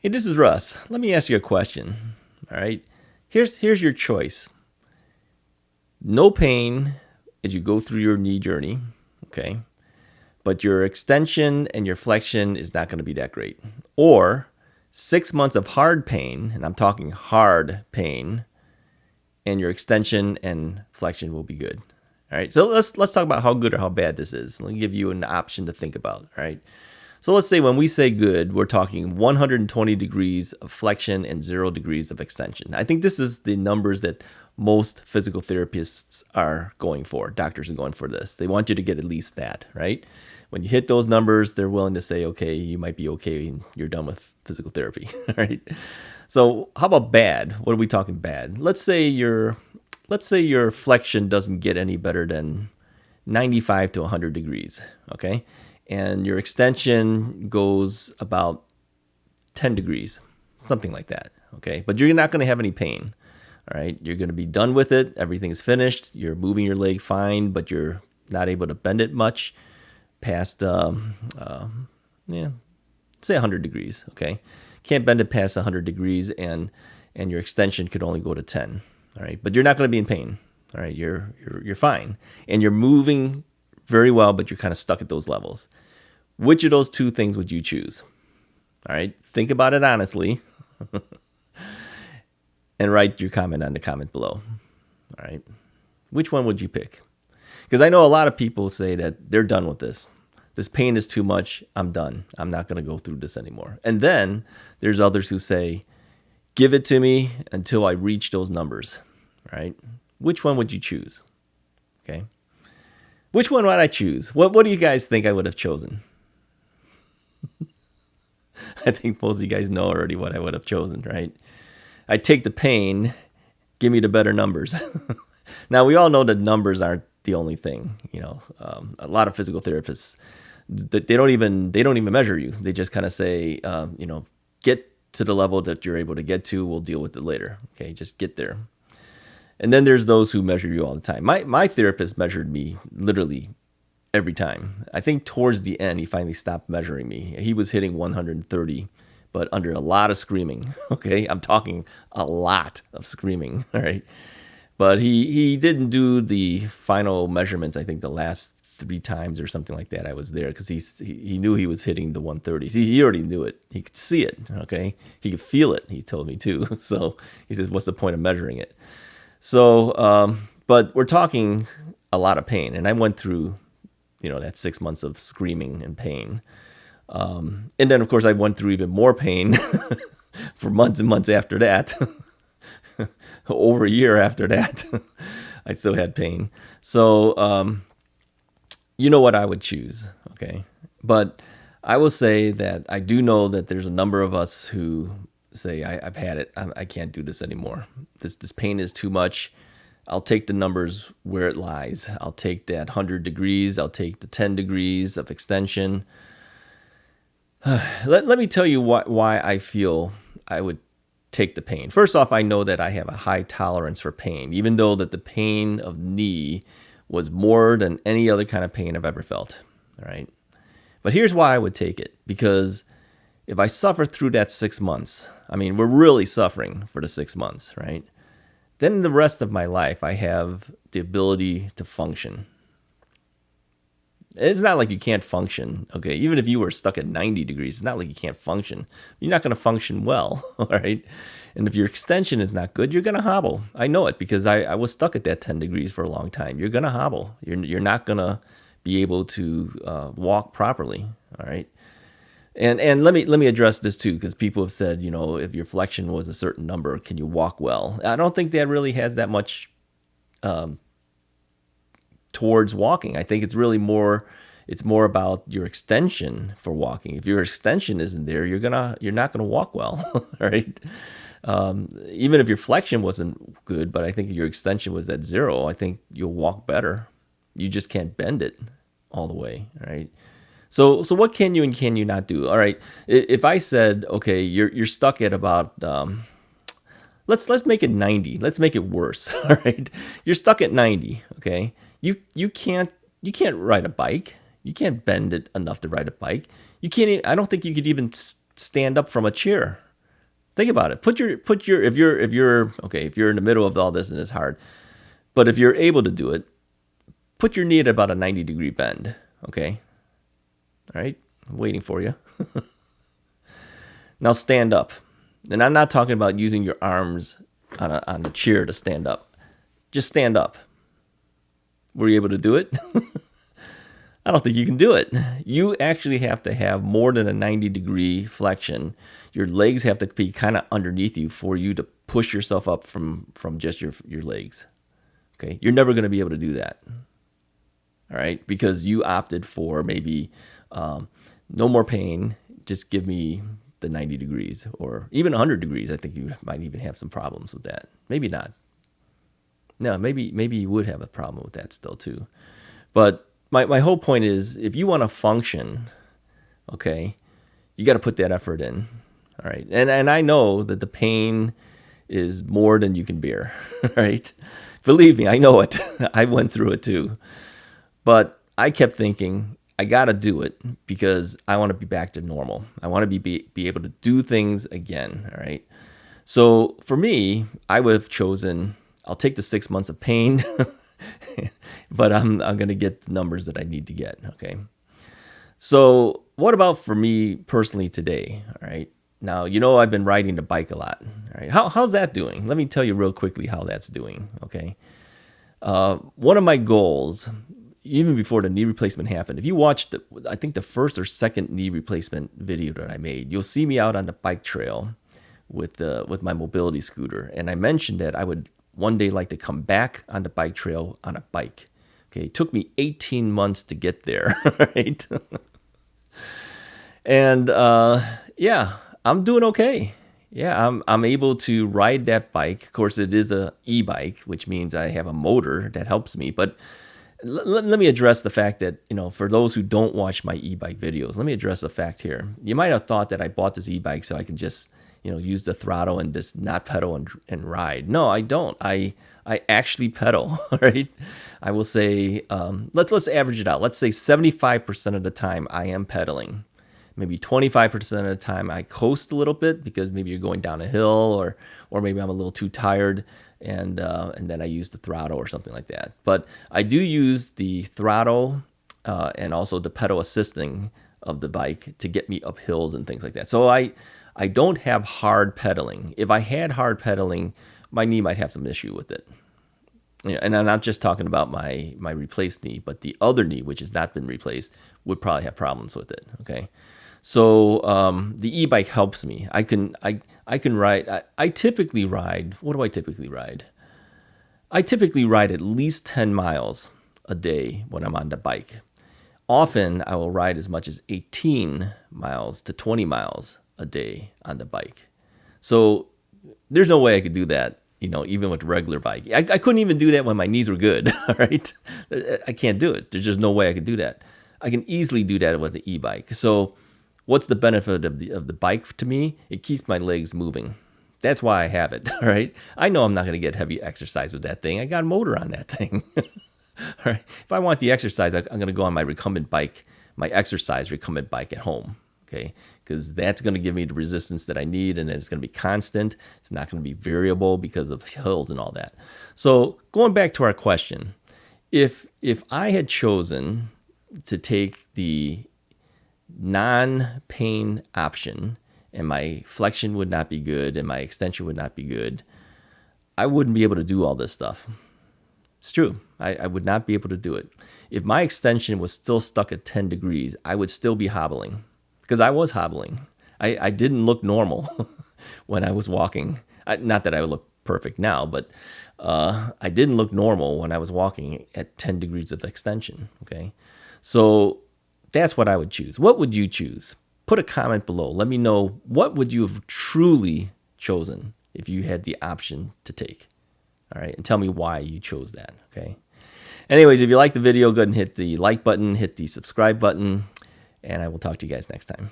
Hey, this is Russ. Let me ask you a question. All right. Here's your choice. No pain as you go through your knee journey, okay? But your extension and your flexion is not going to be that great. Or 6 months of hard pain, and I'm talking hard pain, and your extension and flexion will be good. All right. So let's talk about how good or how bad this is. Let me give you an option to think about. All right. So let's say when we say good, we're talking 120 degrees of flexion and 0 degrees of extension. I think this is the numbers that most physical therapists are going for. Doctors are going for this. They want you to get at least that, right? When you hit those numbers, they're willing to say, okay, you might be okay and you're done with physical therapy, right? So how about bad? What are we talking bad? Let's say your flexion doesn't get any better than 95 to 100 degrees, okay? And your extension goes about 10 degrees, something like that, okay? But you're not going to have any pain, all right? You're going to be done with it. Everything's finished. You're moving your leg fine, but you're not able to bend it much past, say 100 degrees, okay? Can't bend it past 100 degrees, and your extension could only go to 10, all right? But you're not going to be in pain, all right? You're fine, and you're moving very well, but you're kind of stuck at those levels. Which of those two things would you choose? All right, think about it honestly, and write your comment on the comment below. All right, which one would you pick? Because I know a lot of people say that they're done with this. This pain is too much. I'm done. I'm not going to go through this anymore. And then there's others who say, give it to me until I reach those numbers. All right, which one would you choose? Okay, which one would I choose? What do you guys think I would have chosen? I think most of you guys know already what I would have chosen, right? I'd take the pain, give me the better numbers. Now, we all know that numbers aren't the only thing. A lot of physical therapists, they don't even measure you. They just kind of say, get to the level that you're able to get to. We'll deal with it later. Okay, just get there. And then there's those who measure you all the time. My therapist measured me literally every time. I think towards the end, he finally stopped measuring me. He was hitting 130, but under a lot of screaming. Okay, I'm talking a lot of screaming. All right, but he didn't do the final measurements. I think the last 3 times or something like that I was there, because he knew he was hitting the 130s. He already knew it. He could see it. Okay, he could feel it. He told me too. So he says, "What's the point of measuring it?" So, but we're talking a lot of pain, and I went through that 6 months of screaming and pain. And then, of course, I went through even more pain for months and months after that. Over a year after that, I still had pain. So, you know what I would choose, okay? But I will say that I do know that there's a number of us who say, I've had it. I can't do this anymore. This pain is too much. I'll take the numbers where it lies. I'll take that 100 degrees. I'll take the 10 degrees of extension. Let me tell you why I feel I would take the pain. First off, I know that I have a high tolerance for pain, even though that the pain of knee was more than any other kind of pain I've ever felt. All right. But here's why I would take it. Because if I suffer through that 6 months, I mean, we're really suffering for the 6 months, right? Then the rest of my life, I have the ability to function. It's not like you can't function, okay? Even if you were stuck at 90 degrees, it's not like you can't function. You're not going to function well, all right? And if your extension is not good, you're going to hobble. I know it because I was stuck at that 10 degrees for a long time. You're going to hobble. You're not going to be able to walk properly, all right? And let me address this too, because people have said, if your flexion was a certain number, can you walk well? I don't think that really has that much towards walking. I think it's really it's more about your extension for walking. If your extension isn't there, you're not gonna walk well, right? Even if your flexion wasn't good, but I think if your extension was at 0, I think you'll walk better. You just can't bend it all the way, right? So what can you and can you not do? All right, if I said, okay, you're stuck at about, let's make it 90. Let's make it worse. All right, you're stuck at 90. Okay, you can't ride a bike. You can't bend it enough to ride a bike. You can't. I don't think you could even stand up from a chair. Think about it. If you're in the middle of all this and it's hard, but if you're able to do it, put your knee at about a 90-degree bend. Okay. All right. I'm waiting for you. Now stand up. And I'm not talking about using your arms on the chair to stand up. Just stand up. Were you able to do it? I don't think you can do it. You actually have to have more than a 90-degree flexion. Your legs have to be kind of underneath you for you to push yourself up from just your legs. Okay? You're never going to be able to do that. All right? Because you opted for maybe no more pain, just give me the 90 degrees or even 100 degrees. I think you might even have some problems with that. Maybe not. No, maybe you would have a problem with that still too. But my whole point is, if you want to function, okay, you got to put that effort in. All right. And I know that the pain is more than you can bear, right? Believe me, I know it. I went through it too. But I kept thinking, I got to do it because I want to be back to normal. I want to be able to do things again, all right? So for me, I would have chosen, I'll take the 6 months of pain, but I'm going to get the numbers that I need to get, okay? So what about for me personally today, all right? Now, I've been riding the bike a lot, all right? How's that doing? Let me tell you real quickly how that's doing, okay? One of my goals, even before the knee replacement happened, if you watched, I think the first or second knee replacement video that I made, you'll see me out on the bike trail with my mobility scooter. And I mentioned that I would one day like to come back on the bike trail on a bike. Okay, it took me 18 months to get there, right? And yeah, I'm doing okay. Yeah, I'm able to ride that bike. Of course, it is a e-bike, which means I have a motor that helps me. But let me address the fact that, for those who don't watch my e-bike videos, let me address the fact here. You might have thought that I bought this e-bike so I can just, use the throttle and just not pedal and ride. No, I don't. I actually pedal, right? I will say, let's average it out. Let's say 75% of the time I am pedaling. Maybe 25% of the time I coast a little bit because maybe you're going down a hill or maybe I'm a little too tired and then I use the throttle or something like that. But I do use the throttle and also the pedal assisting of the bike to get me up hills and things like that. So I don't have hard pedaling. If I had hard pedaling, my knee might have some issue with it. And I'm not just talking about my replaced knee, but the other knee, which has not been replaced, would probably have problems with it. Okay, so the e-bike helps me. I can ride. I typically ride. What do I typically ride? I typically ride at least 10 miles a day when I'm on the bike. Often I will ride as much as 18 miles to 20 miles a day on the bike. So there's no way I could do that, even with a regular bike. I couldn't even do that when my knees were good, all right? I can't do it. There's just no way I could do that. I can easily do that with the e-bike. So what's the benefit of the bike to me? It keeps my legs moving. That's why I have it, all right? I know I'm not going to get heavy exercise with that thing. I got a motor on that thing. All right. If I want the exercise, I'm going to go on my recumbent bike, my exercise recumbent bike at home, okay? Because that's going to give me the resistance that I need, and it's going to be constant. It's not going to be variable because of hills and all that. So going back to our question, if I had chosen to take the non-pain option and my flexion would not be good and my extension would not be good, I wouldn't be able to do all this stuff. It's true. I would not be able to do it. If my extension was still stuck at 10 degrees, I would still be hobbling because I was hobbling. I didn't look normal when I was walking. Not that I would look perfect now, but I didn't look normal when I was walking at 10 degrees of extension. Okay. So that's what I would choose. What would you choose? Put a comment below. Let me know, what would you have truly chosen if you had the option to take? All right, and tell me why you chose that, okay? Anyways, if you like the video, go ahead and hit the like button, hit the subscribe button, and I will talk to you guys next time.